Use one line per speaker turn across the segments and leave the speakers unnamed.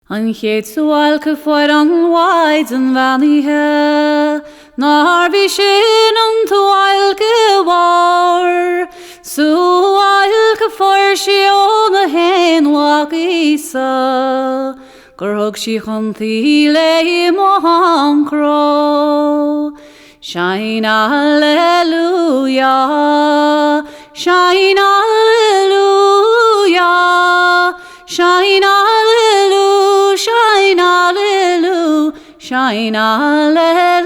An chéad súáilce foiir an mhaid an bheanithe, nar bhí sin an túáilce mhór. Súáilce foiir sió na héanmhacha Isa, gur thug sí chuntaí le mo cró. Shine Alleluia, shine Alleluia, shine Alleluia, shine Alleluia, shine Alleluia.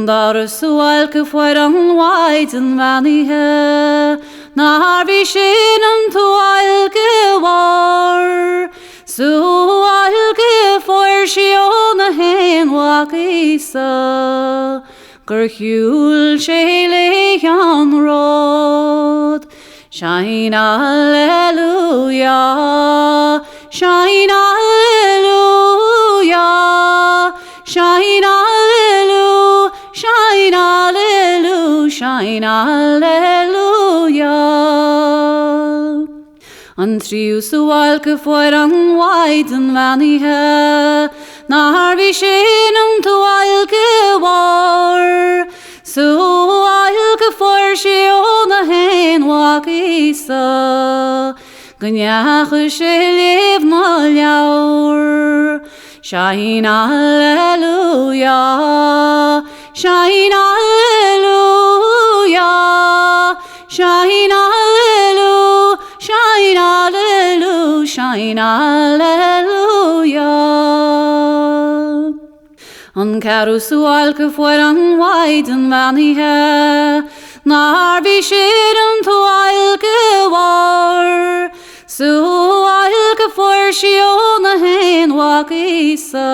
Dar súáilce foiir an mhaid an bheanithe, nar bhí sin an túáilce mhór. Súáilce foiir sió na héanmhacha Isa, gur shiúil sé le an ród. Shine Alleluia, shine Alleluia, shine Alleluia, shine Alleluia, shine Alleluia. An tríú súáilce foiir an mhaid an bheanithe, nar bhí sin an túáilce mhór. Súáilce foiir sió na héanmhacha Isa, go ndeacha sé léamh na leabhar. Shine Alleluia, shine Alleluia, shine Alleluia, shine Alleluia, shine Alleluia. An ceadú súáilce foiir an mhaid an bheanithe, nar bhí sin an túáilce mhór. Súáilce foiir sió na héanmhacha Isa,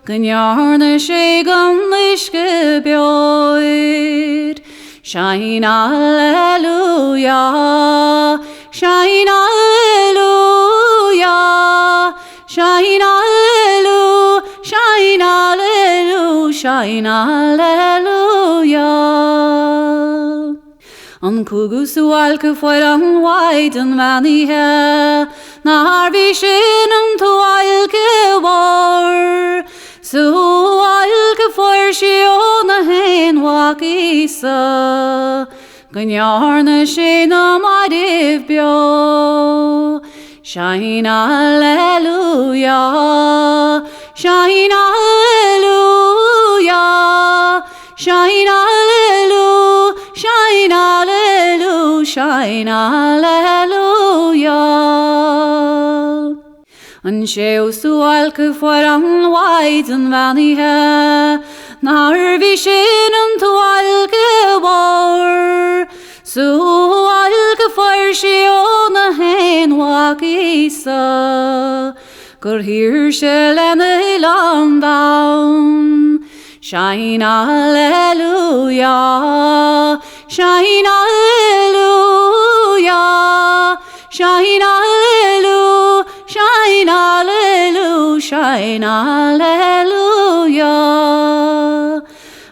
go ndearna sé gan uisce beoid. Shine Alleluia, shine Alleluia, shine Alleluia, shine Alleluia, shine Alleluia. An cúgú súáilce foiir an mhaid an bheanithe, nar bhí sin an túáilce mhór. Súáilce foiir sió na héanmhacha Isa, go ndearna sé na maidimh beo. Shine Alleluia, shine Alleluia, shine Alleluia, shine Alleluia, shine Alleluia. An séú súáilce foiir an mhaid an bheanithe, nar bhí sin an túáilce mhór. Súáilce foiir sió na héanmhacha Isa, gur thiar sé lena an bhain. Shine Alleluia, shine Alleluia, shine Alleluia, shine Alleluia, shine Alleluia.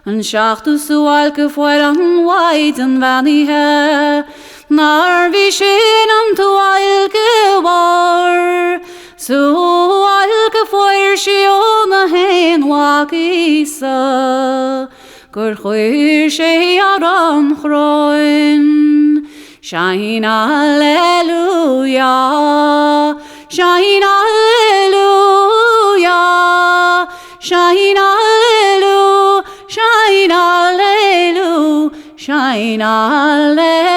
An seachtú súáilce foiir an mhaid an bheanithe, nar bhí sin an túáilce mhór. Súáilce foiir sió na héanmhacha Isa, gur chuir sé ar an chróin. Shine Alleluia, shine Alleluia, shine Alleluia, shine Alleluia, shine Alleluia.